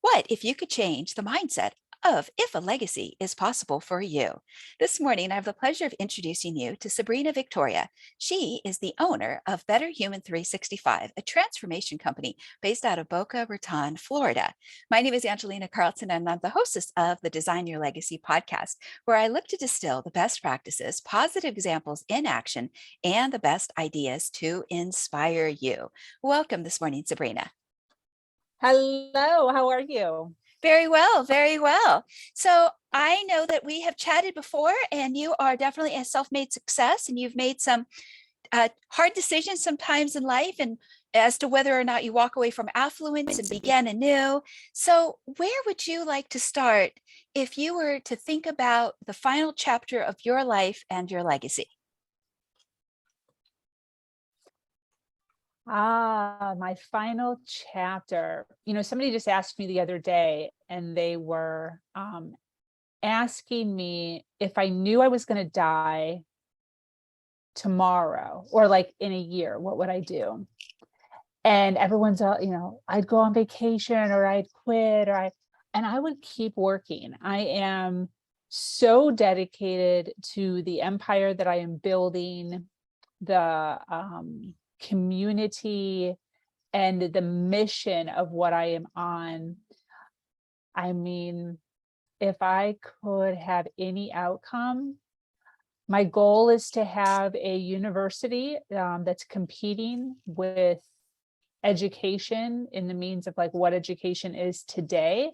What if you could change the mindset of if a legacy is possible for you? This morning, I have the pleasure of introducing you to Sabrina Victoria. She is the owner of Better Human 365, a transformation company based out of Boca Raton, Florida. My name is Angelina Carleton, and I'm the hostess of the Design Your Legacy podcast, where I look to distill the best practices, positive examples in action, and the best ideas to inspire you. Welcome this morning, Sabrina. Hello, how are you? Very well, very well. So I know that we have chatted before, and you are definitely a self-made success, and you've made some hard decisions sometimes in life, and as to whether or not you walk away from affluence and begin anew. So where would you like to start if you were to think about the final chapter of your life and your legacy? My final chapter. Somebody just asked me the other day, and they were asking me if I knew I was going to die tomorrow or like in a year, what would I do? And everyone's, I'd go on vacation or I'd quit and I would keep working. I am so dedicated to the empire that I am building, the community and the mission of what I am on. I mean, if I could have any outcome, my goal is to have a university that's competing with education in the means of like what education is today,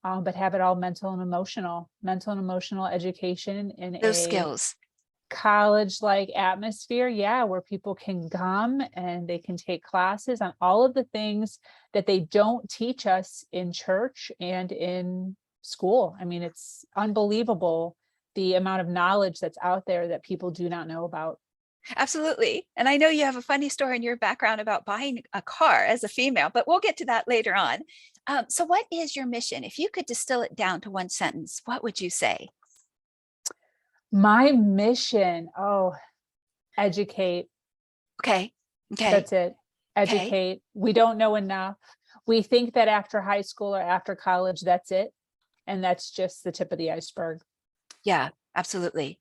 but have it all mental and emotional education in Those a skills. college like atmosphere, where people can come and they can take classes on all of the things that they don't teach us in church and in school. I mean, it's unbelievable the amount of knowledge that's out there that people do not know about. Absolutely. And I know you have a funny story in your background about buying a car as a female, but we'll get to that later on. So what is your mission? If you could distill it down to one sentence, what would you say? My mission, educate. Okay. Okay. That's it. Okay. Educate. We don't know enough. We think that after high school or after college, that's it. And that's just the tip of the iceberg. Yeah, absolutely.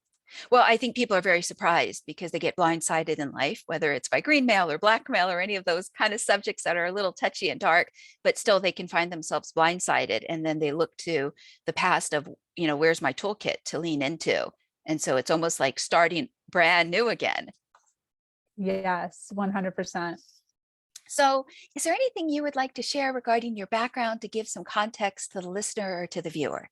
Well, I think people are very surprised because they get blindsided in life, whether it's by green mail or black mail or any of those kind of subjects that are a little touchy and dark, but still they can find themselves blindsided. And then they look to the past of, where's my toolkit to lean into? And so it's almost like starting brand new again. Yes, 100%. So is there anything you would like to share regarding your background to give some context to the listener or to the viewer?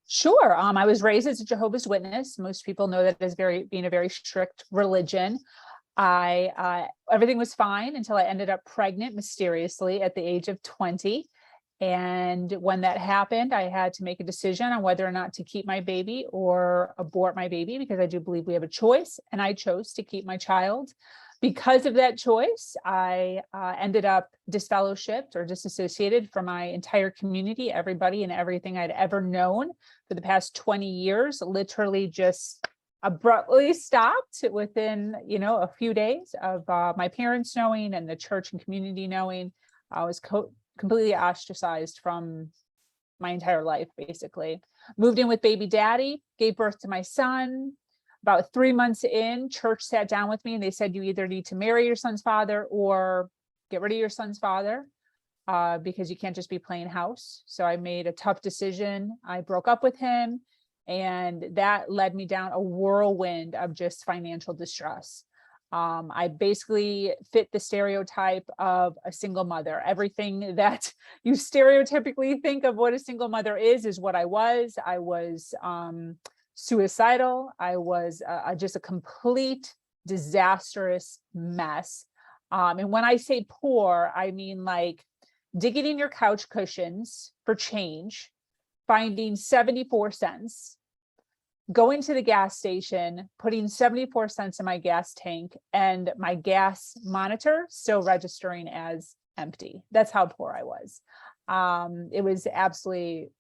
Sure. I was raised as a Jehovah's Witness. Most people know that as being a very strict religion. Everything was fine until I ended up pregnant mysteriously at the age of 20. And when that happened, I had to make a decision on whether or not to keep my baby or abort my baby, because I do believe we have a choice. And I chose to keep my child. Because of that choice, I ended up disfellowshipped or disassociated from my entire community, everybody and everything I'd ever known for the past 20 years, literally just abruptly stopped within, a few days of my parents knowing and the church and community knowing. I was completely ostracized from my entire life, basically. Moved in with baby daddy, gave birth to my son. About 3 months in, church sat down with me and they said, you either need to marry your son's father or get rid of your son's father, because you can't just be playing house. So I made a tough decision. I broke up with him, and that led me down a whirlwind of just financial distress. I basically fit the stereotype of a single mother. Everything that you stereotypically think of what a single mother is what I was. I was suicidal. I was just a complete disastrous mess. And when I say poor, I mean like digging in your couch cushions for change, finding 74 cents, going to the gas station, putting 74 cents in my gas tank, and my gas monitor still registering as empty. That's how poor I was. It was absolutely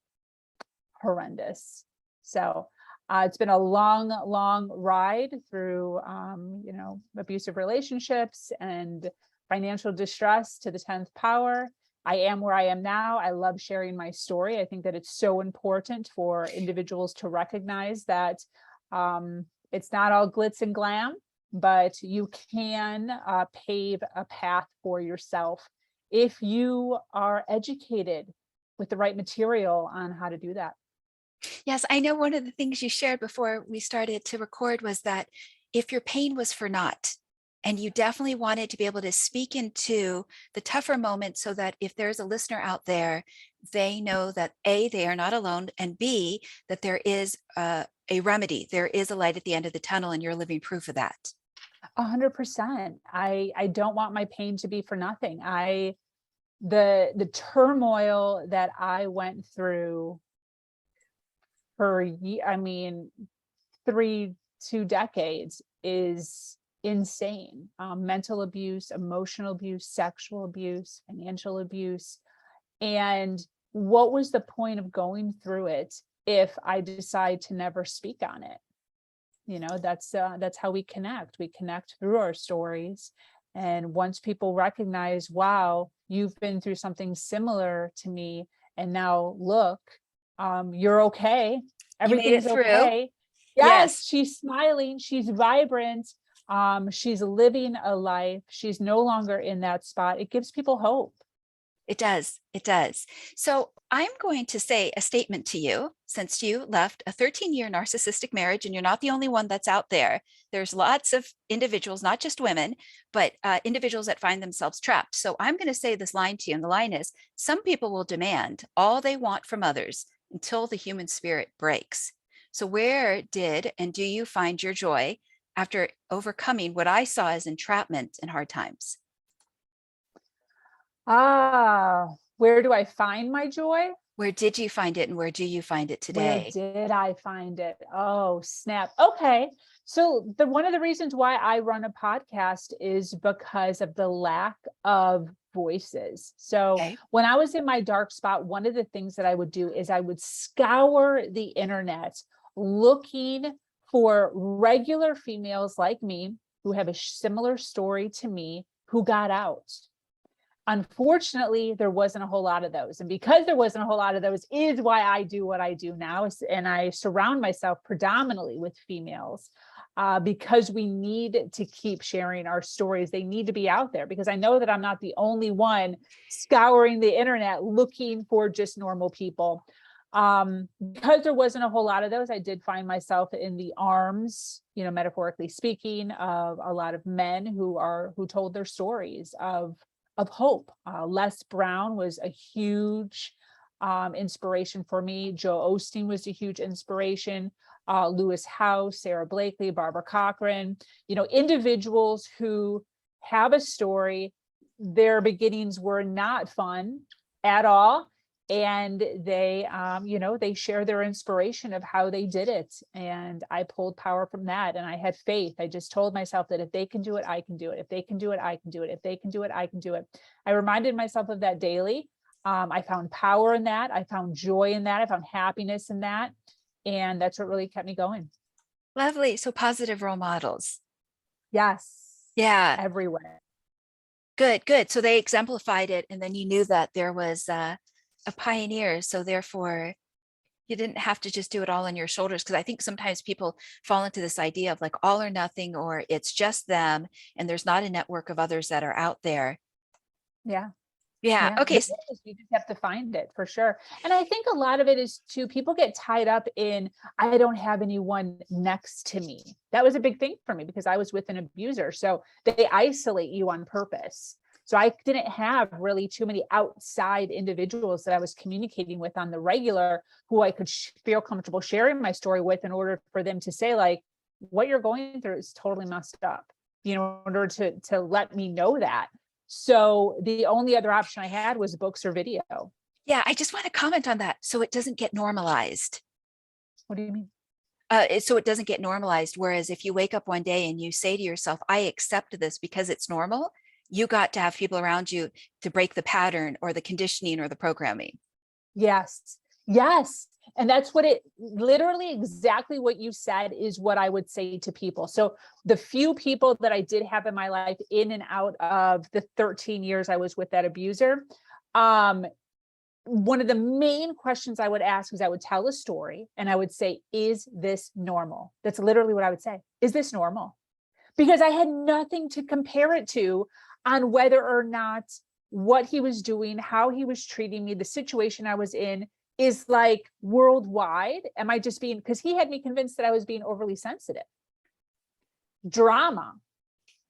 horrendous. So it's been a long ride through, abusive relationships and financial distress to the 10th power. I am where I am now. I love sharing my story. I think that it's so important for individuals to recognize that it's not all glitz and glam, but you can pave a path for yourself if you are educated with the right material on how to do that. Yes, I know one of the things you shared before we started to record was that if your pain was for naught, and you definitely wanted to be able to speak into the tougher moments so that if there's a listener out there, they know that A, they are not alone, and B, that there is a remedy, there is a light at the end of the tunnel, and you're living proof of that. 100%. I don't want my pain to be for nothing. The turmoil that I went through for I mean 2 decades is insane. Mental abuse, emotional abuse, sexual abuse, financial abuse. And what was the point of going through it if I decide to never speak on it? That's how we connect. We connect through our stories. And once people recognize, wow, you've been through something similar to me, and now look, you're okay. You made it Everything's through. okay. Yes, Yes. she's smiling, she's vibrant, she's living a life, she's no longer in that spot. It gives people hope. It does. It does. So I'm going to say a statement to you since you left a 13-year narcissistic marriage, and you're not the only one that's out there. There's lots of individuals, not just women, but individuals that find themselves trapped. So I'm going to say this line to you, and the line is, some people will demand all they want from others until the human spirit breaks. So where did and do you find your joy after overcoming what I saw as entrapment and hard times? Where do I find my joy? Where did you find it and where do you find it Where today? did I find it? Oh, snap. Okay. So the one of the reasons why I run a podcast is because of the lack of voices. So Okay. when I was in my dark spot, one of the things that I would do is I would scour the internet looking for regular females like me who have a similar story to me who got out. Unfortunately, there wasn't a whole lot of those. And because there wasn't a whole lot of those is why I do what I do now. And I surround myself predominantly with females because we need to keep sharing our stories. They need to be out there because I know that I'm not the only one scouring the internet looking for just normal people. Because there wasn't a whole lot of those, I did find myself in the arms, metaphorically speaking, of a lot of men who told their stories of hope. Les Brown was a huge inspiration for me. Joe Osteen was a huge inspiration. Lewis House, Sarah Blakely, Barbara Cochran, individuals who have a story. Their beginnings were not fun at all. And they share their inspiration of how they did it. And I pulled power from that. And I had faith. I just told myself that if they can do it, I can do it. If they can do it, I can do it. If they can do it, I can do it. I reminded myself of that daily. I found power in that. I found joy in that. I found happiness in that. And that's what really kept me going. Lovely. So positive role models. Yes. Yeah. Everywhere. Good, good. So they exemplified it. And then you knew that there was a pioneer. So therefore, you didn't have to just do it all on your shoulders. Because I think sometimes people fall into this idea of like all or nothing, or it's just them. And there's not a network of others that are out there. Yeah. Yeah. Yeah, Okay. there is. You just have to find it for sure. And I think a lot of it is too, people get tied up in, I don't have anyone next to me. That was a big thing for me because I was with an abuser. So they isolate you on purpose. So I didn't have really too many outside individuals that I was communicating with on the regular who I could feel comfortable sharing my story with in order for them to say like, what you're going through is totally messed up, in order to let me know that. So the only other option I had was books or video. Yeah. I just want to comment on that. So it doesn't get normalized. What do you mean? So it doesn't get normalized. Whereas if you wake up one day and you say to yourself, I accept this because it's normal, you got to have people around you to break the pattern or the conditioning or the programming. Yes. Yes. And that's what it literally exactly what you said is what I would say to people. So the few people that I did have in my life in and out of the 13 years I was with that abuser, Um, one of the main questions I would ask is I would tell a story and I would say, is this normal? That's literally what I would say. Is this normal? Because I had nothing to compare it to on whether or not what he was doing, how he was treating me, the situation I was in is like worldwide. Am I just being, because he had me convinced that I was being overly sensitive, drama.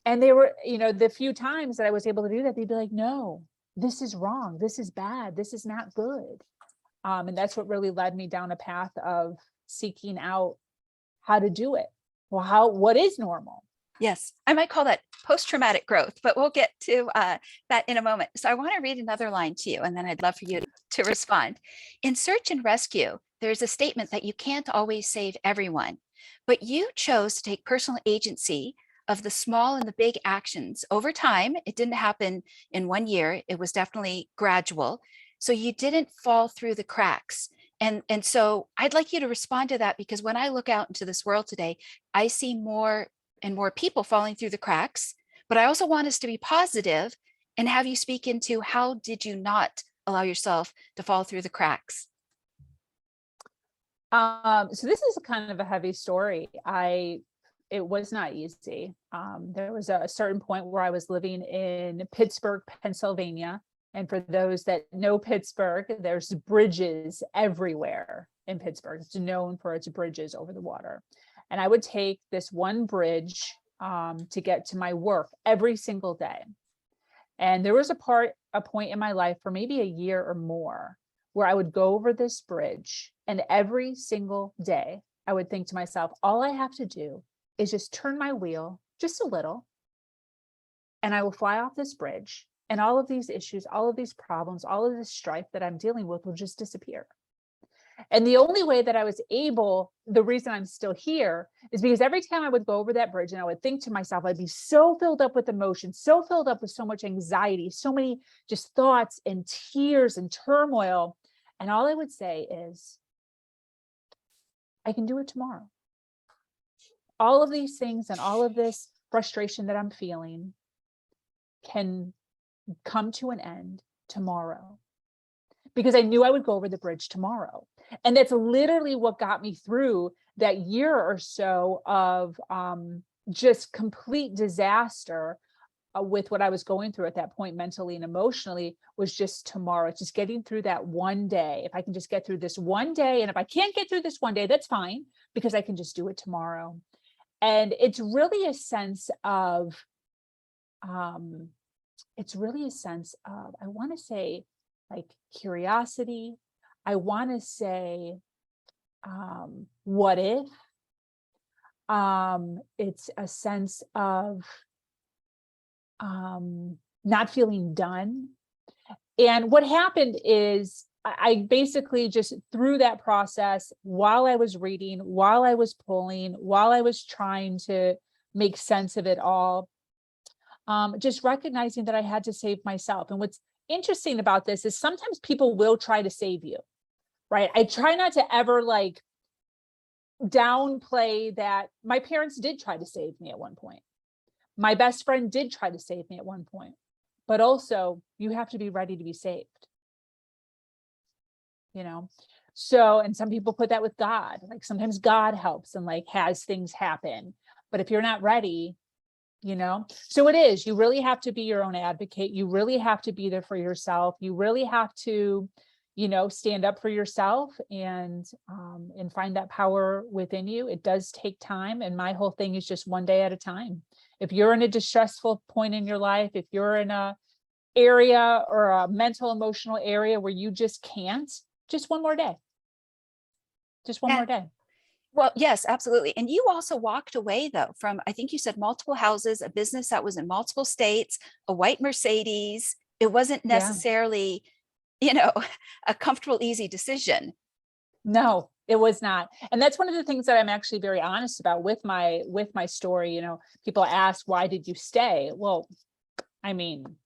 And they were, the few times that I was able to do that, they'd be like, no, this is wrong. This is bad. This is not good. And that's what really led me down a path of seeking out how to do it. Well, what is normal? Yes, I might call that post-traumatic growth, but we'll get to that in a moment. So I want to read another line to you, and then I'd love for you to respond. In search and rescue, there's a statement that you can't always save everyone, but you chose to take personal agency of the small and the big actions over time. It didn't happen in 1 year. It was definitely gradual. So you didn't fall through the cracks. And so I'd like you to respond to that, because when I look out into this world today, I see more and more people falling through the cracks. But I also want us to be positive and have you speak into, how did you not allow yourself to fall through the cracks? So this is kind of a heavy story. It was not easy. There was a certain point where I was living in Pittsburgh, Pennsylvania. And for those that know Pittsburgh, there's bridges everywhere in Pittsburgh. It's known for its bridges over the water. And I would take this one bridge to get to my work every single day. And there was a point in my life for maybe a year or more where I would go over this bridge, and every single day I would think to myself, all I have to do is just turn my wheel just a little, and I will fly off this bridge, and all of these issues, all of these problems, all of this strife that I'm dealing with will just disappear. And the only way that I was able, the reason I'm still here, is because every time I would go over that bridge and I would think to myself, I'd be so filled up with emotion, so filled up with so much anxiety, so many just thoughts and tears and turmoil. And all I would say is, I can do it tomorrow. All of these things and all of this frustration that I'm feeling can come to an end tomorrow, because I knew I would go over the bridge tomorrow. And that's literally what got me through that year or so of just complete disaster with what I was going through at that point, mentally and emotionally, was just tomorrow. It's just getting through that one day. If I can just get through this one day, and if I can't get through this one day, that's fine, because I can just do it tomorrow. And it's really a sense of, I want to say, like, curiosity. I want to say, what if? It's a sense of not feeling done. And what happened is I basically just, through that process, while I was reading, while I was pulling, while I was trying to make sense of it all, just recognizing that I had to save myself. And what's interesting about this is sometimes people will try to save you, right? I try not to ever like downplay that. My parents did try to save me at one point. My best friend did try to save me at one point, but also you have to be ready to be saved, So, and some people put that with God, like sometimes God helps and like has things happen, but if you're not ready, so it is, you really have to be your own advocate. You really have to be there for yourself. You really have to, stand up for yourself and find that power within you. It does take time. And my whole thing is just one day at a time. If you're in a distressful point in your life, if you're in a area or a mental, emotional area where you just can't, just one more day, just one Yeah. more day. Well, yes, absolutely. And you also walked away, though, from, I think you said, multiple houses, a business that was in multiple states, a white Mercedes. It wasn't Yeah. necessarily, you know, a comfortable, easy decision. No, it was not. And that's one of the things that I'm actually very honest about with my story. People ask, why did you stay? Well, I mean,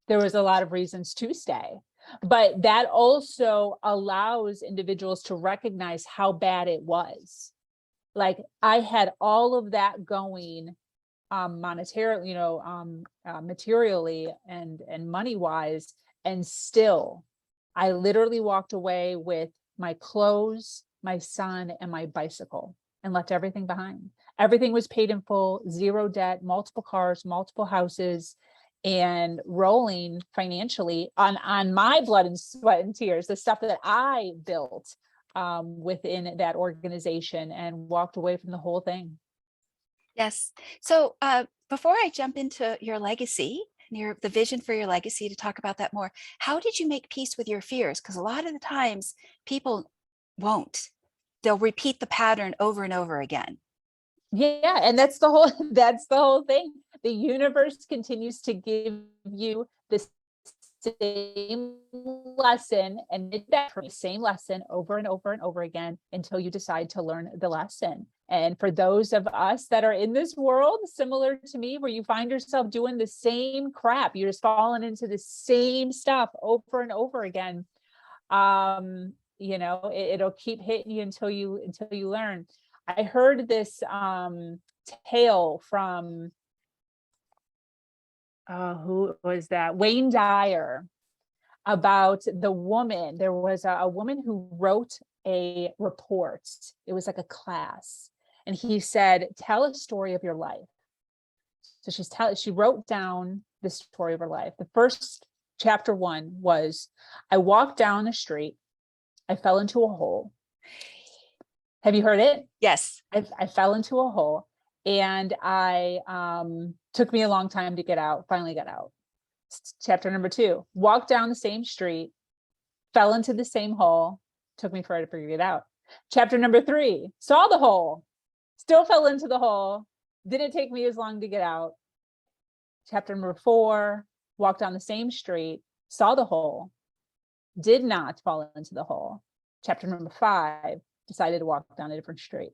there was a lot of reasons to stay, but that also allows individuals to recognize how bad it was. Like, I had all of that going monetarily, materially and money wise. And still, I literally walked away with my clothes, my son, and my bicycle and left everything behind. Everything was paid in full, zero debt, multiple cars, multiple houses, and rolling financially on my blood and sweat and tears, the stuff that I built within that organization, and walked away from the whole thing. Yes. So before I jump into your legacy, the vision for your legacy, to talk about that more, how did you make peace with your fears? Because a lot of the times people won't. They'll repeat the pattern over and over again. Yeah, and that's the whole that's the whole thing. The universe continues to give you the same lesson, and that same lesson over and over and over again until you decide to learn the lesson. And for those of us that are in this world, similar to me, where you find yourself doing the same crap, you're just falling into the same stuff over and over again. It'll keep hitting you until you learn. I heard this tale from who was that? Wayne Dyer, about the woman. There was a woman who wrote a report. It was like a class. And he said, tell a story of your life. So she wrote down the story of her life. The first chapter 1 was, I walked down the street. I fell into a hole. Have you heard it? Yes. I fell into a hole, and I took me a long time to get out, finally got out. Chapter number 2, walked down the same street, fell into the same hole, took me forever to get out. Chapter number 3, saw the hole, still fell into the hole, didn't take me as long to get out. Chapter number 4, walked down the same street, saw the hole, did not fall into the hole. Chapter number 5, decided to walk down a different street.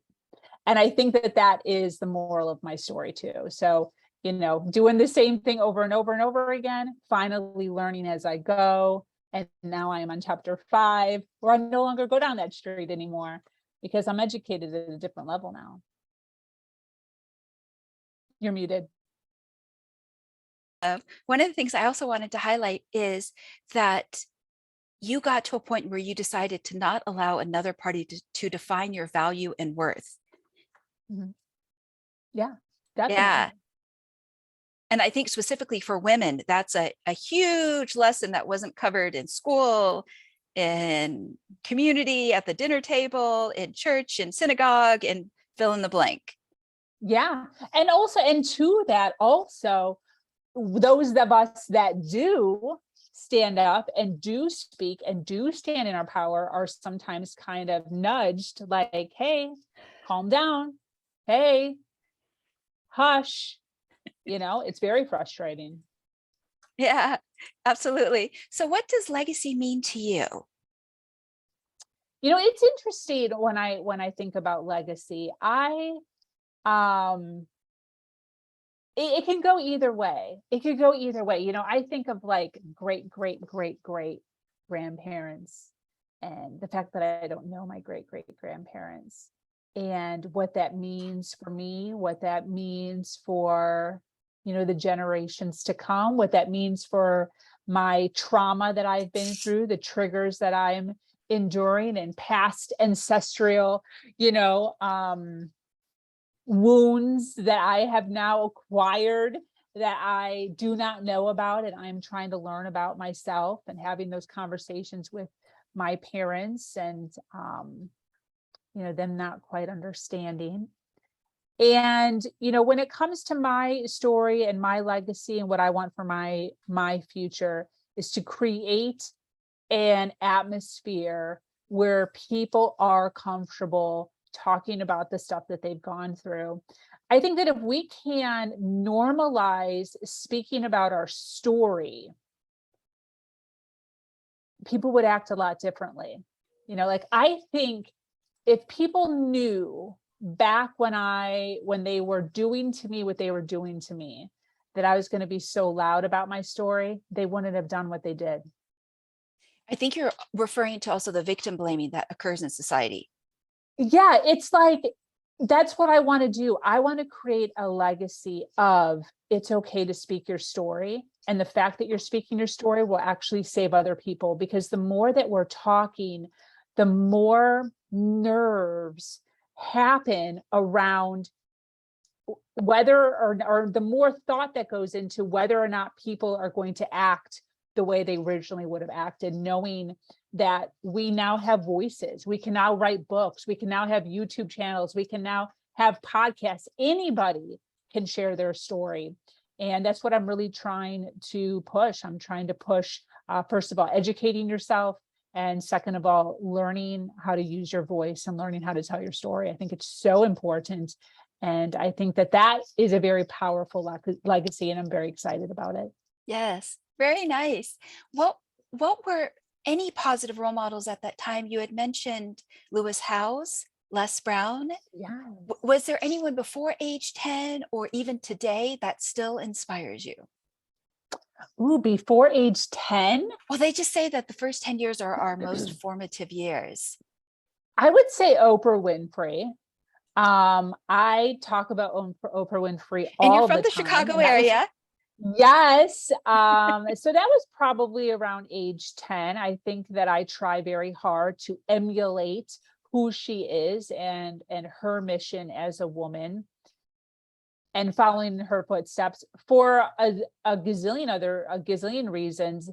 And I think that is the moral of my story too. So, doing the same thing over and over and over again, finally learning as I go. And now I am on chapter 5, where I no longer go down that street anymore because I'm educated at a different level now. You're muted. One of the things I also wanted to highlight is that you got to a point where you decided to not allow another party to define your value and worth. Mm-hmm. Yeah, definitely. Yeah. And I think specifically for women, that's a huge lesson that wasn't covered in school, in community, at the dinner table, in church, in synagogue, and fill in the blank. Yeah. And also, and to that also, those of us that do stand up and do speak and do stand in our power are sometimes kind of nudged, like, hey, calm down. Hey, hush. It's very frustrating. Yeah, absolutely. So what does legacy mean to you? It's interesting when I think about legacy. It can go either way. It could go either way. I think of like great grandparents, and the fact that I don't know my great grandparents, and what that means for me, what that means for, the generations to come, what that means for my trauma that I've been through, the triggers that I'm enduring, and past ancestral, wounds that I have now acquired that I do not know about, and I'm trying to learn about myself, and having those conversations with my parents, and them not quite understanding. And when it comes to my story and my legacy, and what I want for my future, is to create an atmosphere where people are comfortable talking about the stuff that they've gone through. I think that if we can normalize speaking about our story, people would act a lot differently. I think if people knew back when they were doing to me what they were doing to me, that I was going to be so loud about my story, they wouldn't have done what they did. I think you're referring to also the victim blaming that occurs in society. Yeah, it's like, That's what I want to do. I want to create a legacy of it's okay to speak your story. And the fact that you're speaking your story will actually save other people, because the more that we're talking, the more nerves happen around whether or the more thought that goes into whether or not people are going to act the way they originally would have acted, knowing that we now have voices, we can now write books, we can now have YouTube channels, we can now have podcasts, anybody can share their story. And that's what I'm really trying to push. I'm trying to push, first of all, educating yourself, and second of all, learning how to use your voice and learning how to tell your story. I think it's so important. And I think that that is a very powerful legacy, and I'm very excited about it. Yes, very nice. What were any positive role models at that time? You had mentioned Lewis Howes, Les Brown. Yeah. Was there anyone before age 10 or even today that still inspires you? Ooh, before age 10, Well, they just say that the first 10 years are our most formative years. I would say Oprah Winfrey. I talk about Oprah Winfrey And you're all from the the time. Chicago And that was, area. yes. So that was probably around age 10. I think that I try very hard to emulate who she is and her mission as a woman, and following her footsteps for a gazillion reasons,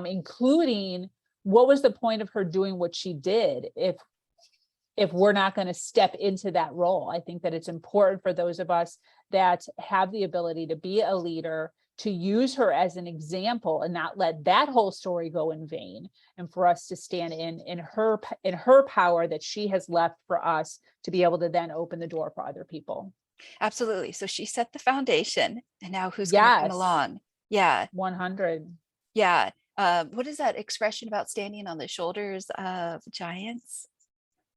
including what was the point of her doing what she did if we're not going to step into that role. I think that it's important for those of us that have the ability to be a leader to use her as an example and not let that whole story go in vain, and for us to stand in her power that she has left for us to be able to then open the door for other people. Absolutely. So she set the foundation, and now who's going to come Yes, along? Yeah, 100. yeah. What is that expression about standing on the shoulders of giants?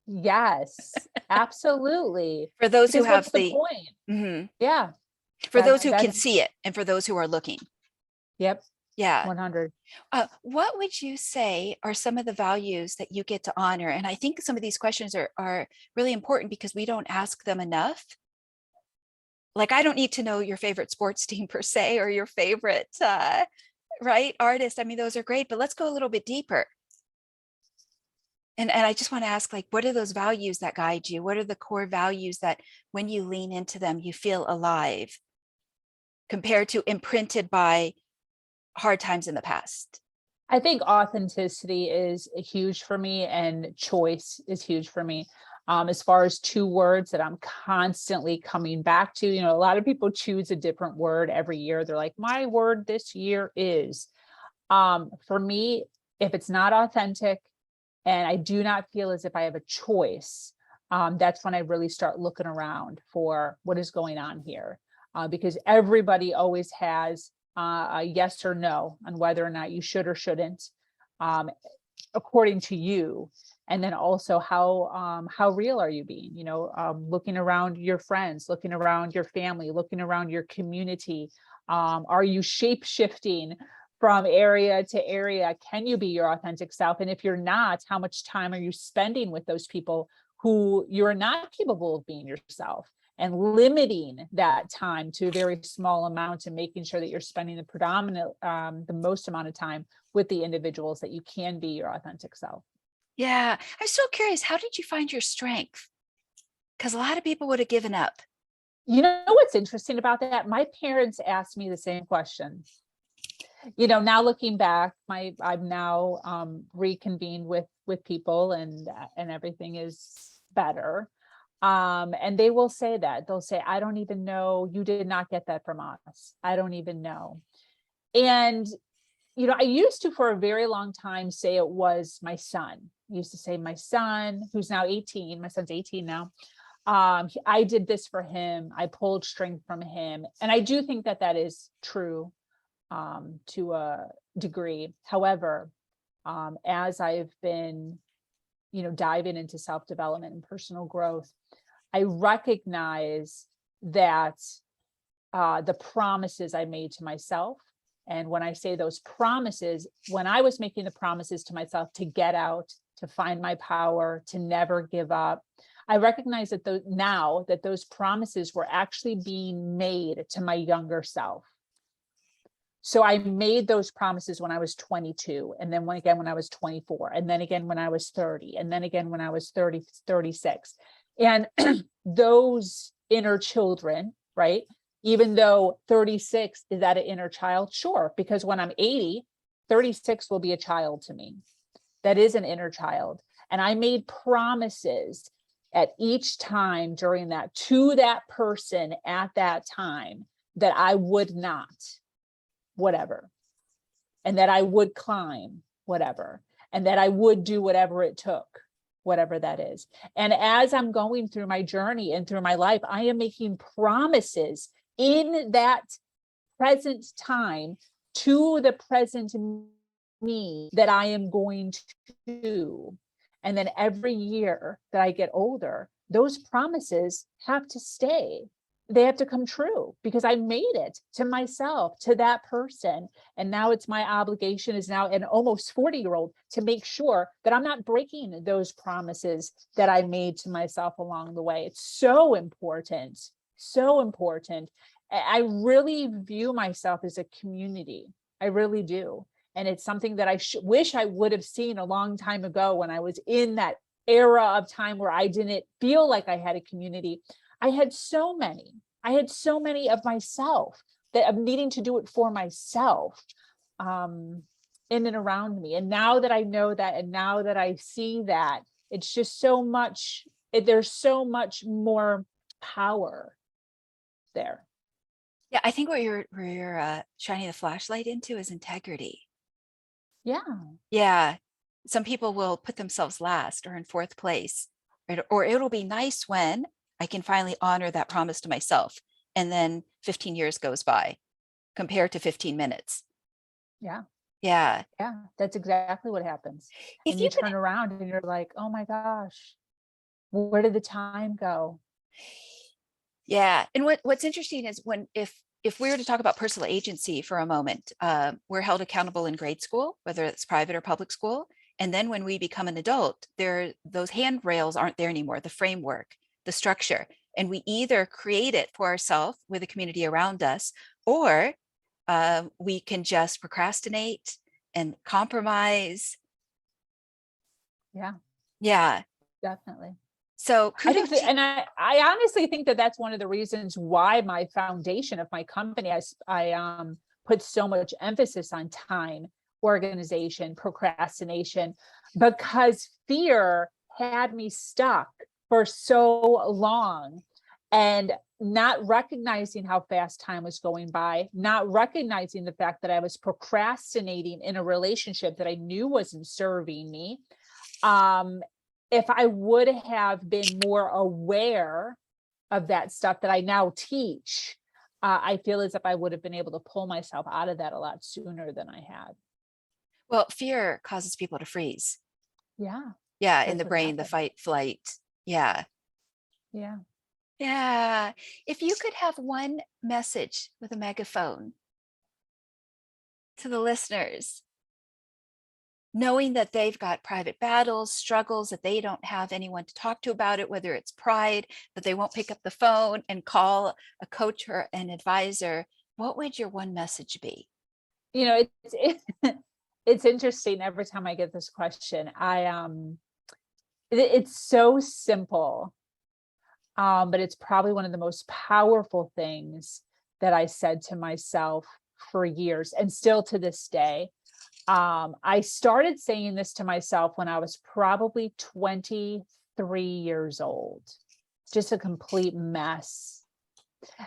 Yes, absolutely. For those who Because have what's the the, point? Mhm. Yeah, For those who can that's, see it, and for those who are looking. yep, Yeah. 100. What would you say are some of the values that you get to honor? And I think some of these questions are really important because we don't ask them enough. Like, I don't need to know your favorite sports team per se, or your favorite, right, artist. I mean, those are great, but let's go a little bit deeper. And I just want to ask, like, what are those values that guide you? What are the core values that when you lean into them, you feel alive compared to imprinted by hard times in the past? I think authenticity is huge for me, and choice is huge for me. As far as two words that I'm constantly coming back to, a lot of people choose a different word every year. They're like, my word this year is, for me, if it's not authentic and I do not feel as if I have a choice, that's when I really start looking around for what is going on here. Because everybody always has a yes or no on whether or not you should or shouldn't, um, according to you. And then also how real are you being? Looking around your friends, looking around your family, looking around your community. Are you shape shifting from area to area? Can you be your authentic self? And if you're not, how much time are you spending with those people who you're not capable of being yourself? And limiting that time to a very small amount, and making sure that you're spending the most amount of time with the individuals that you can be your authentic self. Yeah, I'm still curious. How did you find your strength? Because a lot of people would have given up. You know what's interesting about that? My parents asked me the same question. Now looking back, I'm now reconvened with people, and everything is better. And they will say that. They'll say, I don't even know, you did not get that from us. I don't even know. And I used to, for a very long time, say it was my son. I used to say my son, who's now 18, my son's 18 now. I did this for him. I pulled strength from him. And I do think that that is true, to a degree. However, as I've been, diving into self-development and personal growth, I recognize that the promises I made to myself. And when I say those promises, when I was making the promises to myself to get out, to find my power, to never give up, I recognize that now that those promises were actually being made to my younger self. So I made those promises when I was 22, and then again when I was 24, and then again when I was 30, and then again when I was 30, 36. And those inner children, right? Even though 36 is that an inner child? Sure, because when I'm 80, 36 will be a child to me. That is an inner child. And I made promises at each time during that to that person at that time that I would not, whatever, and that I would climb, whatever, and that I would do whatever it took, whatever that is. And as I'm going through my journey and through my life, I am making promises in that present time to the present me that I am going to do. And then every year that I get older, those promises have to stay. They have to come true because I made it to myself, to that person. And now it's my obligation as now an almost 40-year-old to make sure that I'm not breaking those promises that I made to myself along the way. It's so important, so important. I really view myself as a community. I really do. And it's something that I wish I would have seen a long time ago when I was in that era of time where I didn't feel like I had a community. I had so many of myself that I'm needing to do it for myself in and around me. And now that I know that, and now that I see that, it's just so much, there's so much more power there. Yeah, I think what you're shining the flashlight into is integrity. Yeah. Yeah, some people will put themselves last or in fourth place, or it'll be nice when I can finally honor that promise to myself. And then 15 years goes by compared to 15 minutes. Yeah. Yeah. Yeah. That's exactly what happens. If And you you could, turn around and you're like, oh my gosh, where did the time go? yeah. And what's interesting is if we were to talk about personal agency for a moment, we're held accountable in grade school, whether it's private or public school. And then when we become an adult, those handrails aren't there anymore, the framework, the structure. And we either create it for ourselves with the community around us, or we can just procrastinate and compromise. Yeah, Yeah. definitely. So I kudos think that, to, and I honestly think that that's one of the reasons why my foundation of my company, I put so much emphasis on time, organization, procrastination, because fear had me stuck for so long, and not recognizing how fast time was going by, not recognizing the fact that I was procrastinating in a relationship that I knew wasn't serving me. If I would have been more aware of that stuff that I now teach, I feel as if I would have been able to pull myself out of that a lot sooner than I had. well, fear causes people to freeze. Yeah, Yeah, in that's the what brain, the happened. fight, flight. Yeah. Yeah. Yeah. If you could have one message with a megaphone to the listeners, knowing that they've got private battles, struggles, that they don't have anyone to talk to about it, whether it's pride, that they won't pick up the phone and call a coach or an advisor, what would your one message be? You know, it's interesting every time I get this question. It's so simple. But it's probably one of the most powerful things that I said to myself for years, and still to this day. I started saying this to myself when I was probably 23 years old, just a complete mess.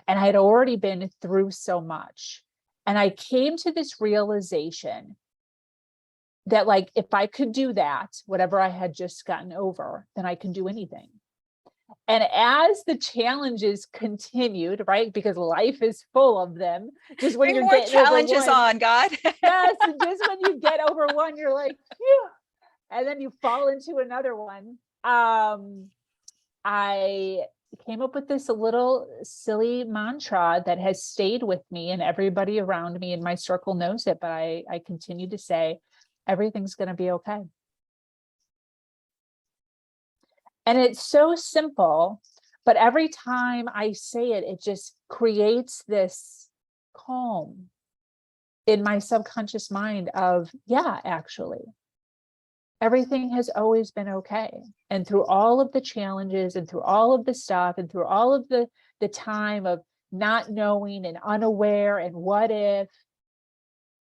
And I had already been through so much. And I came to this realization that, like, if I could do that, whatever I had just gotten over, then I can do anything. And as the challenges continued, right, because life is full of them, just when Bring you're more getting over challenges one, on, God. yes, and just when you get over one, you're like, phew, and then you fall into another one. I came up with this little silly mantra that has stayed with me, and everybody around me in my circle knows it, but I continue to say, everything's going to be okay. And it's so simple, but every time I say it, it just creates this calm in my subconscious mind of, yeah, actually, everything has always been okay. And through all of the challenges and through all of the stuff and through all of the time of not knowing and unaware and what if,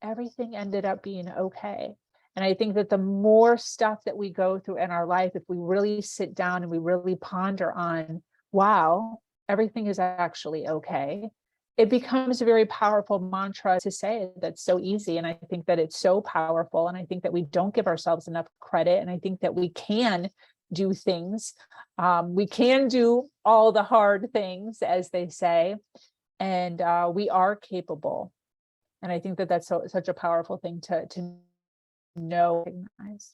everything ended up being okay. And I think that the more stuff that we go through in our life, if we really sit down and we really ponder on, wow, everything is actually okay, it becomes a very powerful mantra to say. That's so easy. And I think that it's so powerful. And I think that we don't give ourselves enough credit. And I think that we can do things. We can do all the hard things, as they say, and we are capable. And I think that that's such a powerful thing to know, recognize.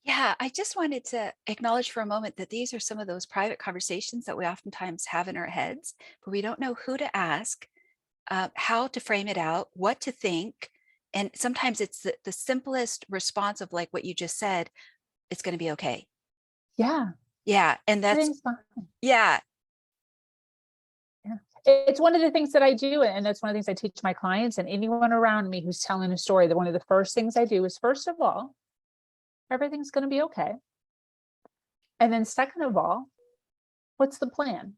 Yeah, I just wanted to acknowledge for a moment that these are some of those private conversations that we oftentimes have in our heads, but we don't know who to ask, how to frame it out, what to think. And sometimes it's the simplest response of like what you just said, it's going to be okay. Yeah, Yeah. And that's, everything's fine. yeah. Yeah. It's one of the things that I do, and that's one of the things I teach my clients and anyone around me who's telling a story, that one of the first things I do is, first of all, everything's going to be okay. And then second of all, what's the plan?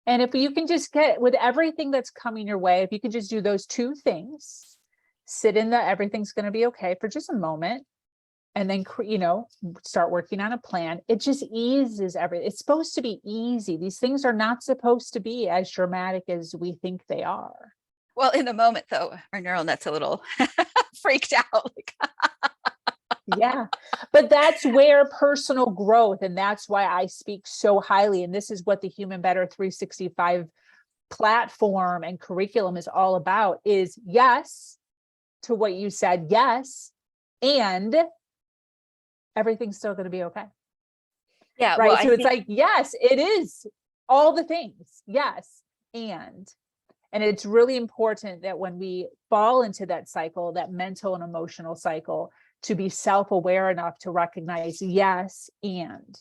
And if you can just get with everything that's coming your way, if you can just do those two things, sit in the everything's going to be okay for just a moment, and then, start working on a plan. It just eases everything. It's supposed to be easy. These things are not supposed to be as dramatic as we think they are. Well, in the moment though, our neural net's a little freaked out. Like, Yeah, but that's where personal growth, and that's why I speak so highly. And this is what the Human Better 365 platform and curriculum is all about, is yes to what you said, yes, and everything's still going to be okay. yeah, well, Right. I So it's think, like, yes, it is all the things. Yes. And it's really important that when we fall into that cycle, that mental and emotional cycle, to be self-aware enough to recognize, yes, and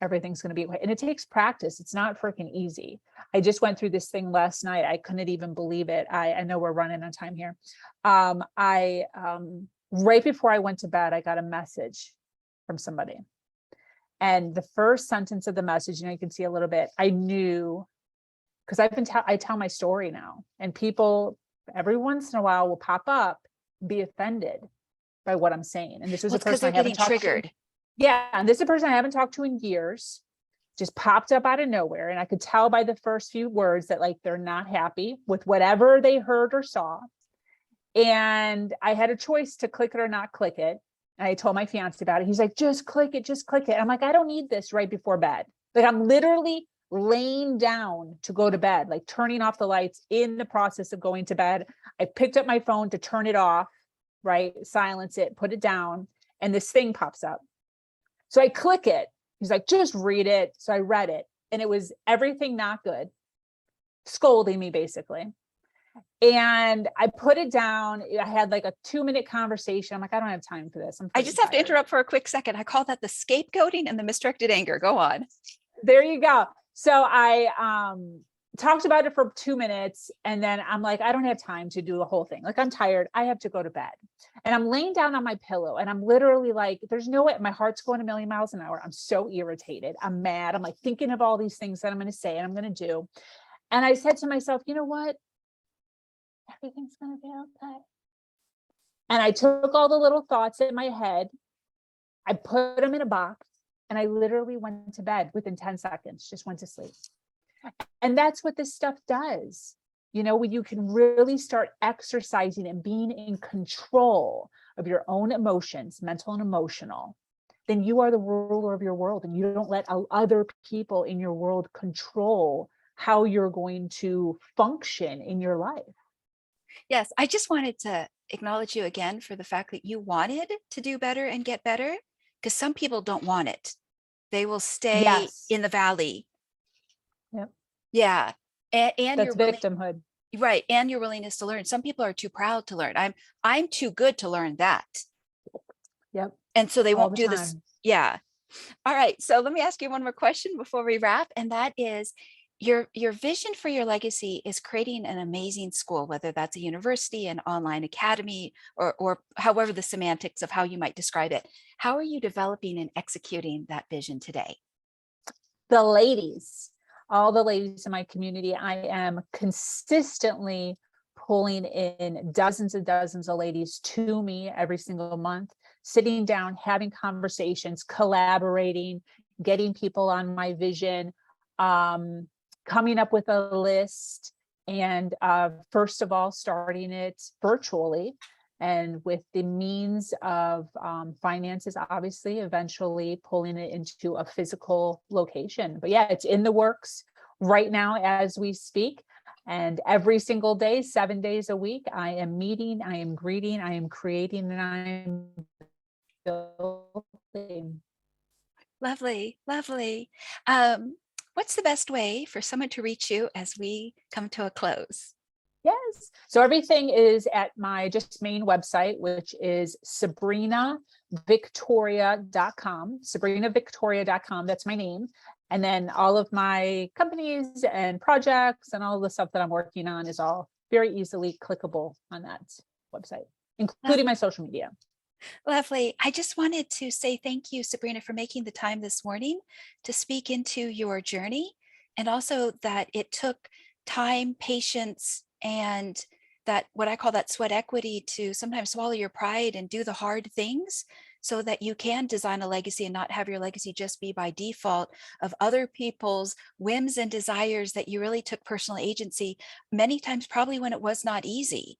everything's going to be okay. And it takes practice. It's not freaking easy. I just went through this thing last night. I couldn't even believe it. I know we're running on time here. I right before I went to bed, I got a message from somebody. And the first sentence of the message, you can see a little bit, I knew, because I tell my story now, and people every once in a while will pop up, be offended by what I'm saying. And this was well, a it's because person they're I haven't getting talked to. triggered. Yeah. And this is a person I haven't talked to in years, just popped up out of nowhere. And I could tell by the first few words that, like, they're not happy with whatever they heard or saw. And I had a choice to click it or not click it. And I told my fiance about it. He's like, just click it, just click it. I'm like, I don't need this right before bed. Like, I'm literally laying down to go to bed, like turning off the lights in the process of going to bed. I picked up my phone to turn it off, right? Silence it, put it down, and this thing pops up. So I click it. He's like, just read it. So I read it, and it was everything not good, scolding me basically. And I put it down. I had like a 2-minute conversation. I'm like, I don't have time for this. I'm I freaking just have to tired. interrupt for a quick second. I call that the scapegoating and the misdirected anger. Go on. There you go. So I talked about it for 2 minutes, and then I'm like, I don't have time to do the whole thing. Like, I'm tired. I have to go to bed. And I'm laying down on my pillow, and I'm literally like, there's no way. My heart's going a million miles an hour. I'm so irritated. I'm mad. I'm like thinking of all these things that I'm going to say and I'm going to do. And I said to myself, you know what? Everything's going to be okay. And I took all the little thoughts in my head, I put them in a box, and I literally went to bed within 10 seconds, just went to sleep. And that's what this stuff does. When you can really start exercising and being in control of your own emotions, mental and emotional, then you are the ruler of your world, and you don't let other people in your world control how you're going to function in your life. Yes, I just wanted to acknowledge you again for the fact that you wanted to do better and get better, because some people don't want it. They will stay Yes. in the valley. Yep. Yeah. And That's you're willing, victimhood. right. And your willingness to learn. Some people are too proud to learn. I'm too good to learn that. Yep. And so they All won't the do this. time. Yeah. All right, so let me ask you one more question before we wrap, and that is your vision for your legacy is creating an amazing school, whether that's a university, an online academy, or however the semantics of how you might describe it. How are you developing and executing that vision today? The ladies, all the ladies in my community, I am consistently pulling in dozens and dozens of ladies to me every single month, sitting down, having conversations, collaborating, getting people on my vision, um, coming up with a list, and first of all, starting it virtually and with the means of finances, obviously, eventually pulling it into a physical location. But yeah, it's in the works right now as we speak. And every single day, 7 days a week, I am meeting, I am greeting, I am creating, and I'm building. Lovely, lovely. Um, what's the best way for someone to reach you as we come to a close? Yes. So everything is at my just main website, which is sabrinavictoria.com. Sabrinavictoria.com. That's my name. And then all of my companies and projects and all the stuff that I'm working on is all very easily clickable on that website, including my social media. Lovely. I just wanted to say thank you, Sabrina, for making the time this morning to speak into your journey, and also that it took time, patience, and that what I call that sweat equity to sometimes swallow your pride and do the hard things so that you can design a legacy and not have your legacy just be by default of other people's whims and desires, that you really took personal agency, many times probably when it was not easy.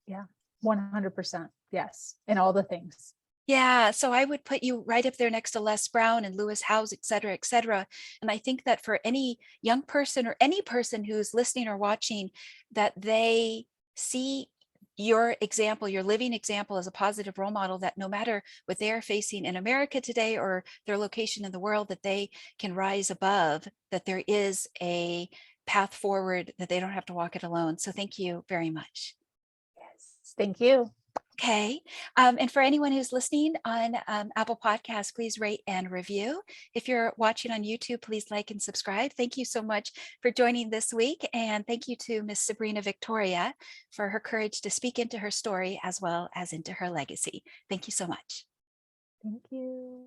Yeah, 100%. Yes. And all the things. Yeah, so I would put you right up there next to Les Brown and Lewis Howes, et cetera, et cetera. And I think that for any young person or any person who's listening or watching, that they see your example, your living example, as a positive role model, that no matter what they are facing in America today or their location in the world, that they can rise above, that there is a path forward, that they don't have to walk it alone. So thank you very much. Yes. Thank you. Okay. And for anyone who's listening on Apple Podcasts, please rate and review. If you're watching on YouTube, please like and subscribe. Thank you so much for joining this week. And thank you to Miss Sabrina Victoria for her courage to speak into her story as well as into her legacy. Thank you so much. Thank you.